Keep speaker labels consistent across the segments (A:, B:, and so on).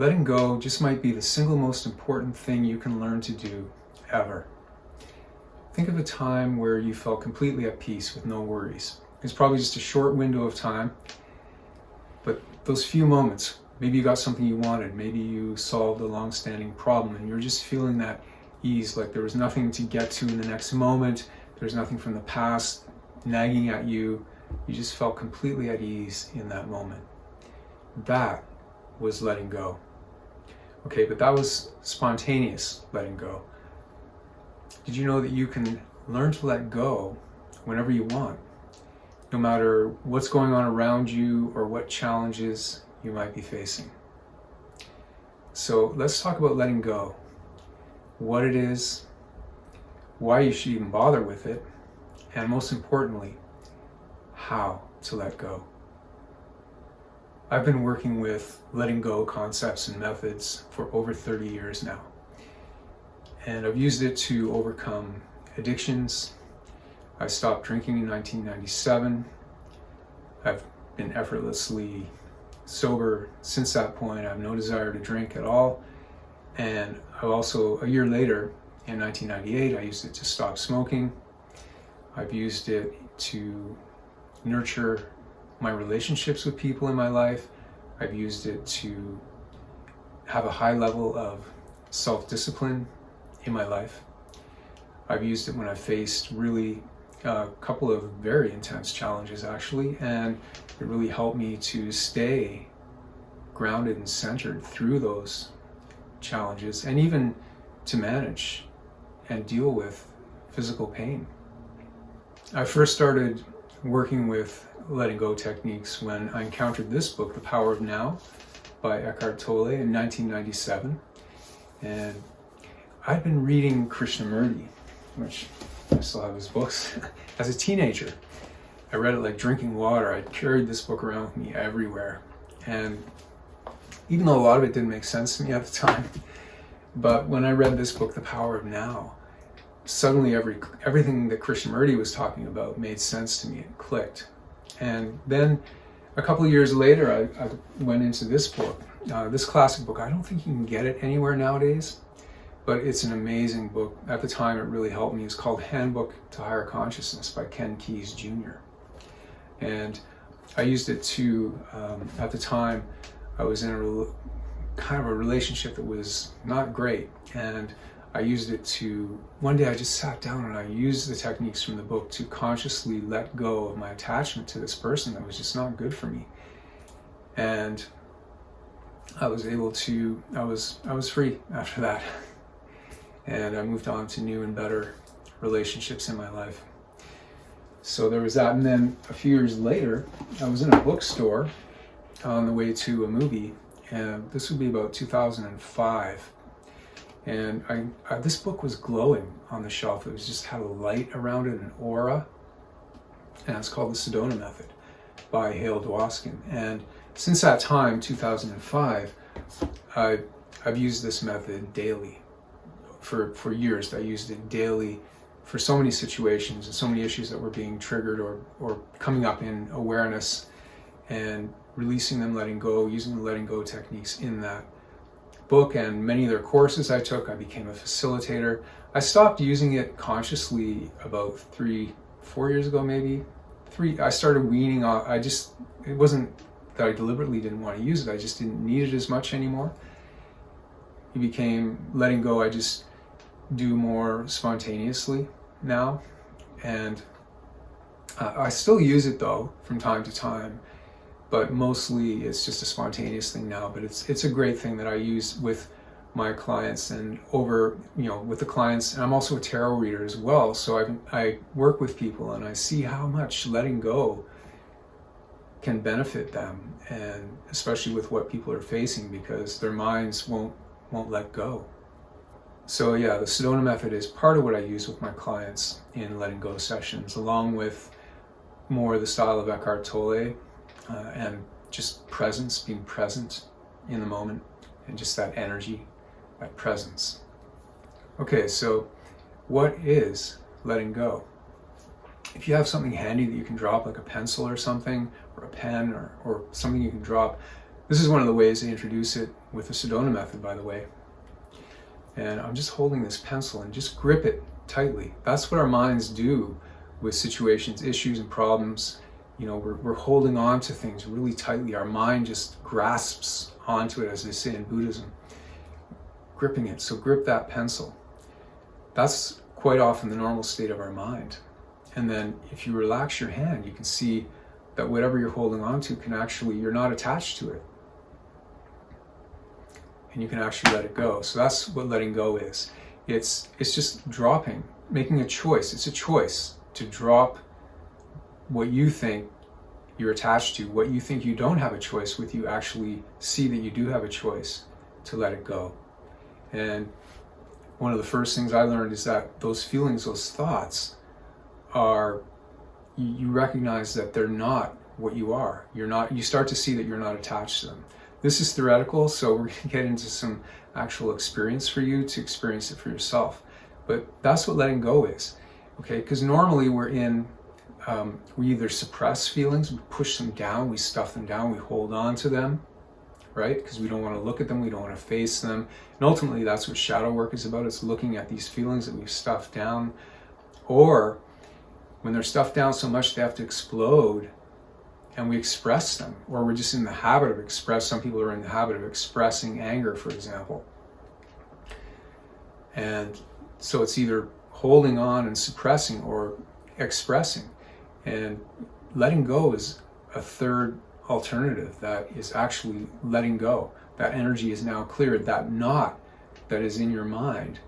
A: letting go just might be the single most important thing you can learn to do ever. Think of a time where you felt completely at peace with no worries. It's probably just a short window of time, but those few moments, maybe you got something you wanted, maybe you solved a long-standing problem and you're just feeling that ease, like there was nothing to get to in the next moment, there's nothing from the past nagging at you, you just felt completely at ease in that moment. That was letting go. Okay, but that was spontaneous letting go. Did you know that you can learn to let go whenever you want, no matter what's going on around you or what challenges you might be facing? So let's talk about letting go, what it is, why you should even bother with it, and most importantly, how to let go. I've been working with letting go concepts and methods for over 30 years now. And I've used it to overcome addictions. I stopped drinking in 1997. I've been effortlessly sober since that point. I have no desire to drink at all. And I also, a year later, in 1998, I used it to stop smoking. I've used it to nurture my relationships with people in my life. I've used it to have a high level of self-discipline in my life. I've used it when I faced really a couple of very intense challenges actually, and it really helped me to stay grounded and centered through those challenges, and even to manage and deal with physical pain. I first started working with letting go techniques when I encountered this book, The Power of Now by Eckhart Tolle in 1997. And I'd been reading Krishnamurti, which I still have his books, as a teenager. I read it like drinking water. I carried this book around with me everywhere. And even though a lot of it didn't make sense to me at the time, but when I read this book, The Power of Now, suddenly everything that Krishnamurti was talking about made sense to me. It clicked. And then a couple of years later, I went into this book, this classic book. I don't think you can get it anywhere nowadays, but it's an amazing book. At the time, it really helped me. It's called Handbook to Higher Consciousness by Ken Keyes Jr. And I used it to, at the time, I was in a kind of a relationship that was not great. And I used it to, one day I just sat down and I used the techniques from the book to consciously let go of my attachment to this person that was just not good for me. And I was able to, I was free after that. And I moved on to new and better relationships in my life. So there was that. And then a few years later, I was in a bookstore on the way to a movie. And this would be about 2005. And this book was glowing on the shelf. It was just had a light around it, an aura. And it's called The Sedona Method by Hale Dwoskin. And since that time, 2005, I've used this method daily. For years, I used it daily for so many situations and so many issues that were being triggered or coming up in awareness, and releasing them, letting go, using the letting go techniques in that book and many of their courses I took. I became a facilitator. I stopped using it consciously about 3-4 years ago, maybe. I started weaning off. It wasn't that I deliberately didn't want to use it. I just didn't need it as much anymore. It became letting go. I just do more spontaneously now. And I still use it though from time to time, but mostly it's just a spontaneous thing now. But it's a great thing that I use with my clients and with the clients. And I'm also a tarot reader as well. So I work with people and I see how much letting go can benefit them, and especially with what people are facing, because their minds won't let go. So yeah, the Sedona method is part of what I use with my clients in letting go sessions, along with more the style of Eckhart Tolle, and just presence, being present in the moment, and just that energy, that presence. Okay, so what is letting go? If you have something handy that you can drop, like a pencil or something, or a pen, or something you can drop, This is one of the ways they introduce it with the Sedona method, by the way. And I'm just holding this pencil and just grip it tightly. That's what our minds do with situations, issues, and problems. You know, we're holding on to things really tightly. Our mind just grasps onto it, as they say in Buddhism, gripping it. So grip that pencil. That's quite often the normal state of our mind. And then if you relax your hand, you can see that whatever you're holding on to can actually, you're not attached to it. And you can actually let it go. So that's what letting go is. It's just dropping, making a choice. It's a choice to drop what you think you're attached to, what you think you don't have a choice with. You actually see that you do have a choice to let it go. And one of the first things I learned is that those feelings, those thoughts are, you recognize that they're not what you are. You start to see that you're not attached to them. This is theoretical, so we're going to get into some actual experience for you to experience it for yourself. But that's what letting go is, okay? Because normally we either suppress feelings, we push them down, we stuff them down, we hold on to them, right? Because we don't want to look at them, we don't want to face them. And ultimately, that's what shadow work is about. It's looking at these feelings that we've stuffed down. Or when they're stuffed down so much they have to explode, and we express them, or we're just in the habit of some people are in the habit of expressing anger, for example. And so it's either holding on and suppressing or expressing. And letting go is a third alternative, that is actually letting go. That energy is now cleared. That knot that is in your mind,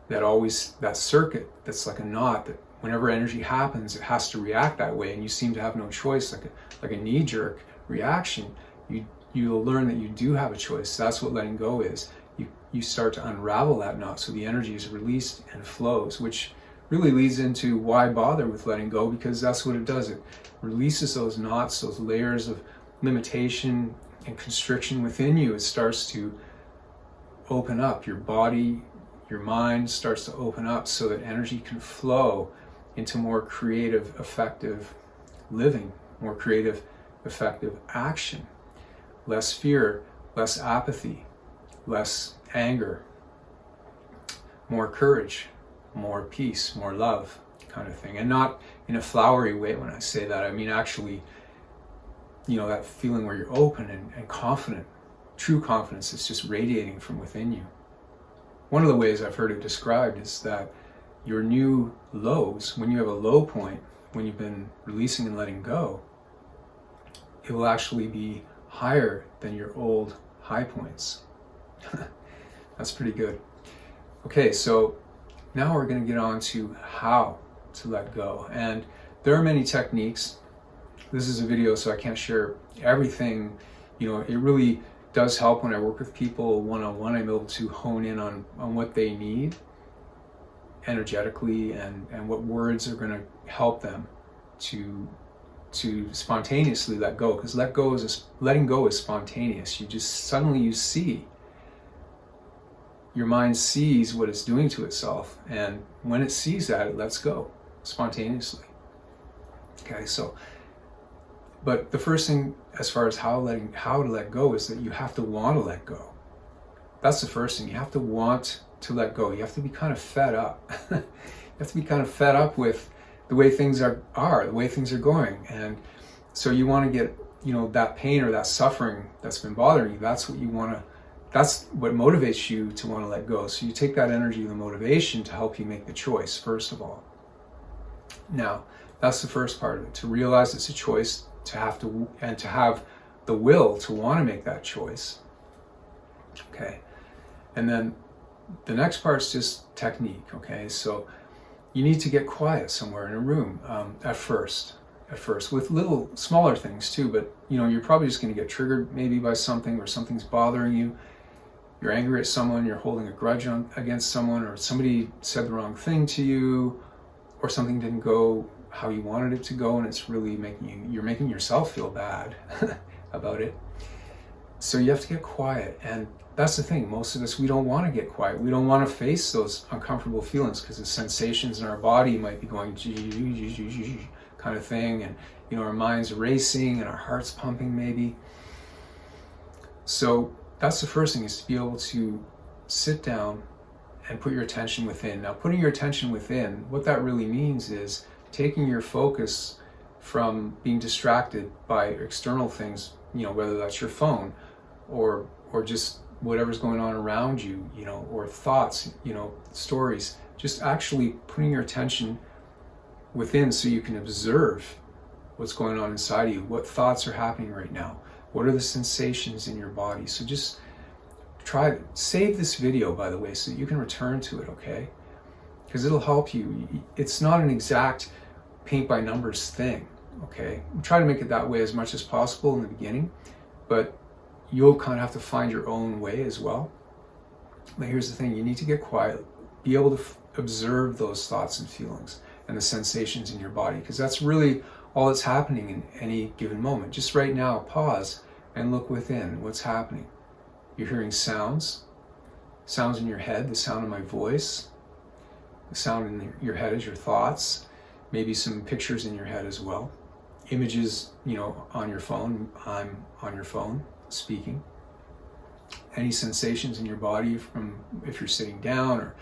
A: that circuit that's like a knot, that whenever energy happens, it has to react that way, and you seem to have no choice, like a knee-jerk reaction. You'll learn that you do have a choice. That's what letting go is. You start to unravel that knot, so the energy is released and flows, which really leads into why bother with letting go, because that's what it does. It releases those knots, those layers of limitation and constriction within you. It starts to open up. Your body, your mind starts to open up so that energy can flow into more creative, effective living, more creative, effective action. Less fear, less apathy, less anger, more courage, more peace, more love, kind of thing. And not in a flowery way when I say that. I mean actually, that feeling where you're open and confident, true confidence that's just radiating from within you. One of the ways I've heard it described is that your new lows, when you have a low point, when you've been releasing and letting go, it will actually be higher than your old high points. That's pretty good. Okay, so now we're going to get on to how to let go. And there are many techniques. This is a video, so I can't share everything. It really does help when I work with people one-on-one. I'm able to hone in on what they need energetically and what words are going to help them to spontaneously let go. Because letting go is spontaneous. You see, your mind sees what it's doing to itself, and when it sees that, it lets go spontaneously. Okay, but the first thing as far as how to let go is that you have to want to let go. That's the first thing. You have to want to let go. You have to be kind of fed up. You have to be kind of fed up with the way things are, the way things are going. And so you want to get, that pain or that suffering that's been bothering you, that's what motivates you to want to let go. So you take that energy, the motivation, to help you make the choice, first of all. Now, that's the first part of it, to realize it's a choice, to have the will to want to make that choice. Okay. And then the next part is just technique. Okay. So you need to get quiet somewhere in a room at first with little smaller things too, but you're probably just going to get triggered maybe by something, or something's bothering you. You're angry at someone, you're holding a grudge against someone, or somebody said the wrong thing to you, or something didn't go how you wanted it to go, and it's really you're making yourself feel bad about it. So you have to get quiet. And that's the thing, most of us, we don't want to get quiet. We don't want to face those uncomfortable feelings, because the sensations in our body might be going kind of thing, and our mind's racing and our heart's pumping maybe. So that's the first thing, is to be able to sit down and put your attention within. Now, putting your attention within, what that really means is taking your focus from being distracted by external things, whether that's your phone or just whatever's going on around you, or thoughts, stories, just actually putting your attention within so you can observe what's going on inside you, what thoughts are happening right now, what are the sensations in your body. So just save this video, by the way, so that you can return to it, okay? Because it'll help you. It's not an exact paint by numbers thing, okay? Try to make it that way as much as possible in the beginning, but you'll kind of have to find your own way as well. But here's the thing, you need to get quiet, be able to observe those thoughts and feelings and the sensations in your body, because that's really all that's happening in any given moment. Just right now, pause and look within. What's happening? You're hearing sounds in your head, the sound of my voice, the sound in your head is your thoughts, maybe some pictures in your head as well, images, on your phone. I'm on your phone speaking. Any sensations in your body from if you're sitting down, or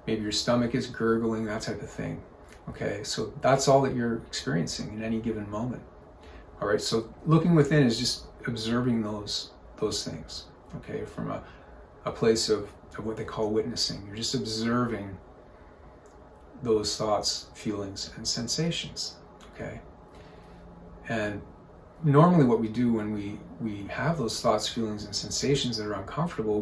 A: maybe your stomach is gurgling, that type of thing. Okay, so that's all that you're experiencing in any given moment. All right, so looking within is just observing those things, okay, from a place of what they call witnessing. You're just observing those thoughts, feelings, and sensations, okay? And normally what we do when we have those thoughts, feelings, and sensations that are uncomfortable,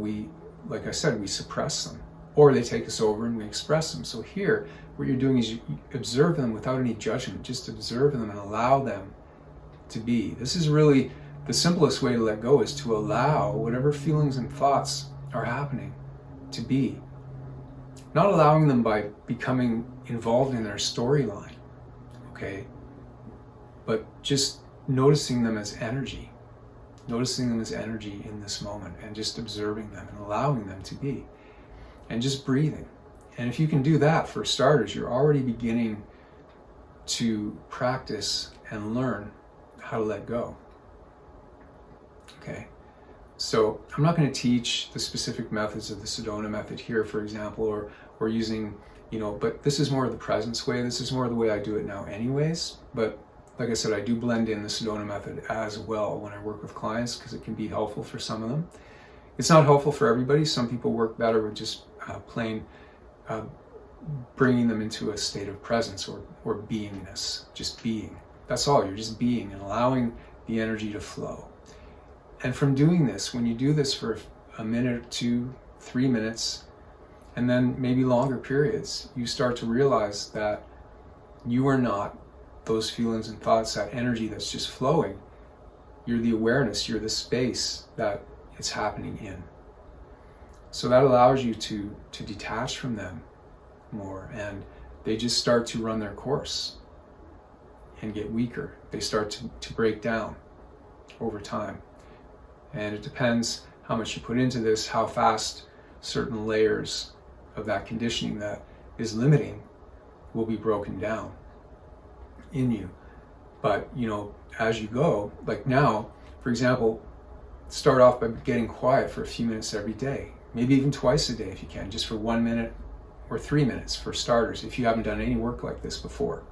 A: like I said, we suppress them, or they take us over and we express them. So here, what you're doing is you observe them without any judgment. Just observe them and allow them to be. This is really the simplest way to let go, is to allow whatever feelings and thoughts are happening to be. Not allowing them by becoming involved in their storyline, okay? But just noticing them as energy. Noticing them as energy in this moment, and just observing them and allowing them to be. And just breathing. And if you can do that, for starters, you're already beginning to practice and learn how to let go. Okay, so I'm not going to teach the specific methods of the Sedona method here, for example, or using, but this is more of the presence way. This is more the way I do it now anyways. But like I said, I do blend in the Sedona method as well when I work with clients, because it can be helpful for some of them. It's not helpful for everybody. Some people work better with just plain bringing them into a state of presence or beingness, just being. That's all, you're just being and allowing the energy to flow. And from doing this, when you do this for a minute or 2, 3 minutes, and then maybe longer periods, you start to realize that you are not those feelings and thoughts, that energy that's just flowing. You're the awareness, you're the space that it's happening in. So that allows you to detach from them more, and they just start to run their course and get weaker. They start to break down over time. And it depends how much you put into this, how fast certain layers of that conditioning that is limiting will be broken down in you. But, as you go, like now, for example, start off by getting quiet for a few minutes every day, maybe even twice a day if you can, just for 1 minute or 3 minutes for starters, if you haven't done any work like this before.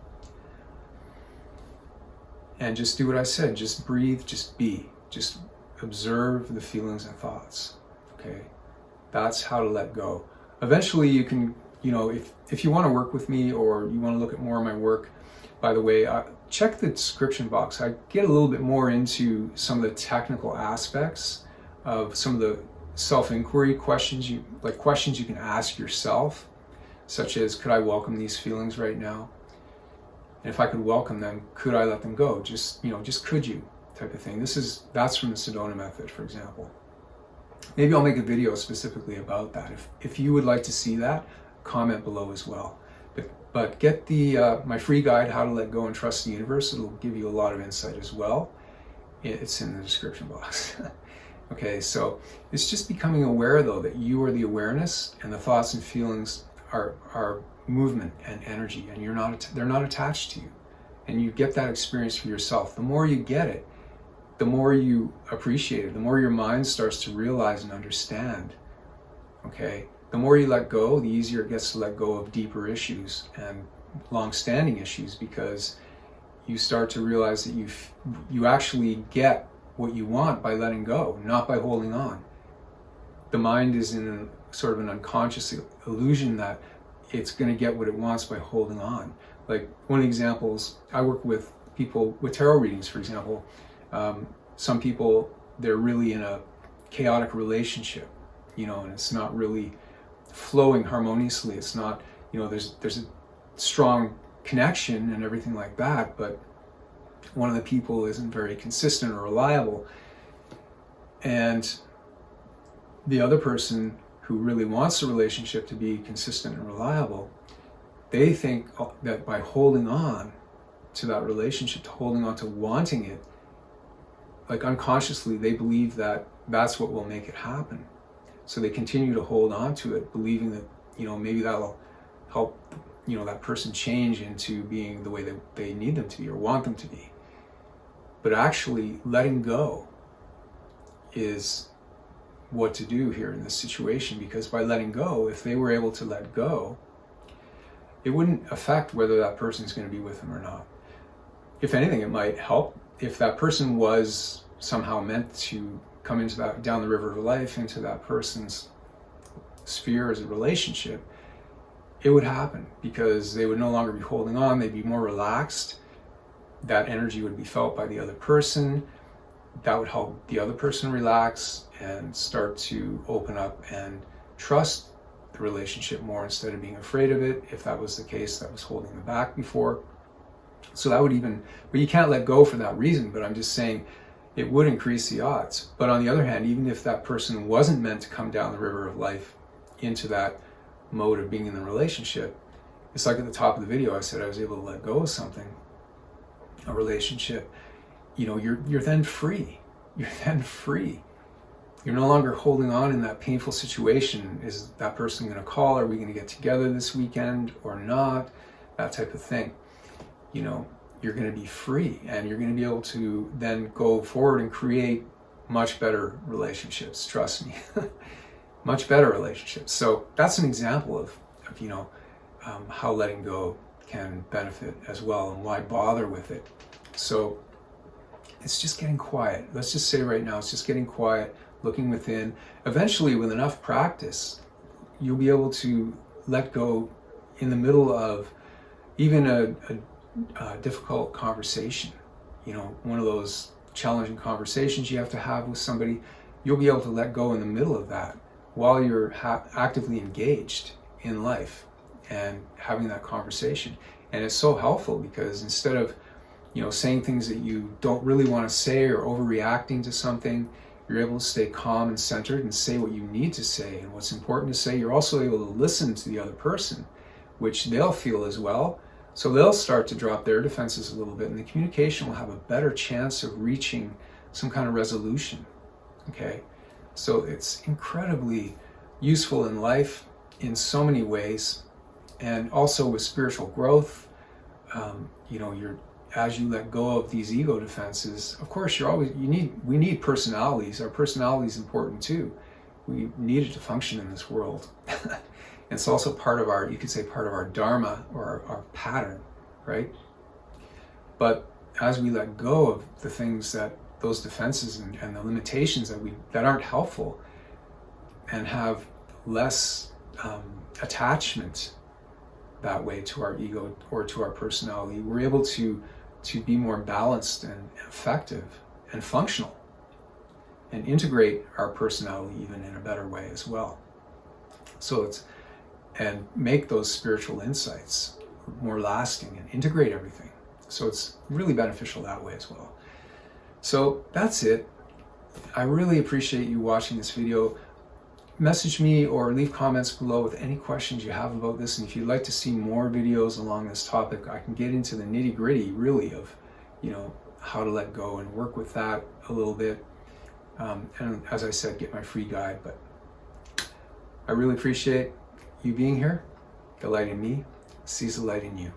A: And just do what I said, just breathe, just be, just observe the feelings and thoughts, okay? That's how to let go. Eventually you can, if you want to work with me or you want to look at more of my work, by the way, check the description box. I get a little bit more into some of the technical aspects of some of the self-inquiry questions you can ask yourself, such as, could I welcome these feelings right now? And if I could welcome them, could I let them go? Just could you, type of thing. That's from the Sedona method, for example. Maybe I'll make a video specifically about that. If you would like to see that, comment below as well. But get the my free guide, How to Let Go and Trust the Universe. It'll give you a lot of insight as well. It's in the description box. Okay, so it's just becoming aware, though, that you are the awareness, and the thoughts and feelings are movement and energy, and they're not attached to you. And you get that experience for yourself. The more you get it, the more you appreciate it, the more your mind starts to realize and understand, okay? The more you let go, the easier it gets to let go of deeper issues and long-standing issues, because you start to realize that you actually get what you want by letting go, not by holding on. The mind is in a sort of an unconscious illusion that it's going to get what it wants by holding on. Like one of the examples, I work with people with tarot readings, for example. Some people, they're really in a chaotic relationship, and it's not really flowing harmoniously. It's not, there's a strong connection and everything like that, but one of the people isn't very consistent or reliable. And the other person who really wants the relationship to be consistent and reliable, they think that by holding on to that relationship, to holding on to wanting it, like unconsciously, they believe that that's what will make it happen. So they continue to hold on to it, believing that, maybe that'll help, that person change into being the way that they need them to be or want them to be. But actually, letting go is what to do here in this situation, because by letting go, if they were able to let go, it wouldn't affect whether that person is going to be with them or not. If anything, it might help. If that person was somehow meant to come into that, down the river of life, into that person's sphere as a relationship, it would happen, because they would no longer be holding on, they'd be more relaxed. That energy would be felt by the other person. That would help the other person relax and start to open up and trust the relationship more instead of being afraid of it, if that was the case that was holding them back before. So that would but you can't let go for that reason, but I'm just saying it would increase the odds. But on the other hand, even if that person wasn't meant to come down the river of life into that mode of being in the relationship, it's like at the top of the video I said I was able to let go of something, a relationship, you're then free. You're then free. You're no longer holding on in that painful situation. Is that person going to call? Are we going to get together this weekend or not? That type of thing. You're going to be free, and you're going to be able to then go forward and create much better relationships. Trust me, much better relationships. So that's an example of how letting go can benefit as well, and why bother with it. So it's just getting quiet. Let's just say right now, it's just getting quiet, looking within. Eventually, with enough practice, you'll be able to let go in the middle of even a difficult conversation. One of those challenging conversations you have to have with somebody. You'll be able to let go in the middle of that while you're actively engaged in life and having that conversation. And it's so helpful, because instead of saying things that you don't really want to say or overreacting to something, you're able to stay calm and centered and say what you need to say and what's important to say. You're also able to listen to the other person, which they'll feel as well. So they'll start to drop their defenses a little bit, and the communication will have a better chance of reaching some kind of resolution. Okay? So it's incredibly useful in life in so many ways, and also with spiritual growth. As you let go of these ego defenses, of course, we need personalities. Our personality is important too. We need it to function in this world. It's also part of our dharma, or our pattern, right? But as we let go of the things those defenses and the limitations that aren't helpful, and have less attachment that way to our ego or to our personality, we're able to be more balanced and effective and functional, and integrate our personality even in a better way as well. And make those spiritual insights more lasting and integrate everything. So it's really beneficial that way as well. So that's it. I really appreciate you watching this video. Message me or leave comments below with any questions you have about this. And if you'd like to see more videos along this topic, I can get into the nitty-gritty really of, how to let go and work with that a little bit. And as I said, get my free guide. But I really appreciate you being here. The light in me sees the light in you.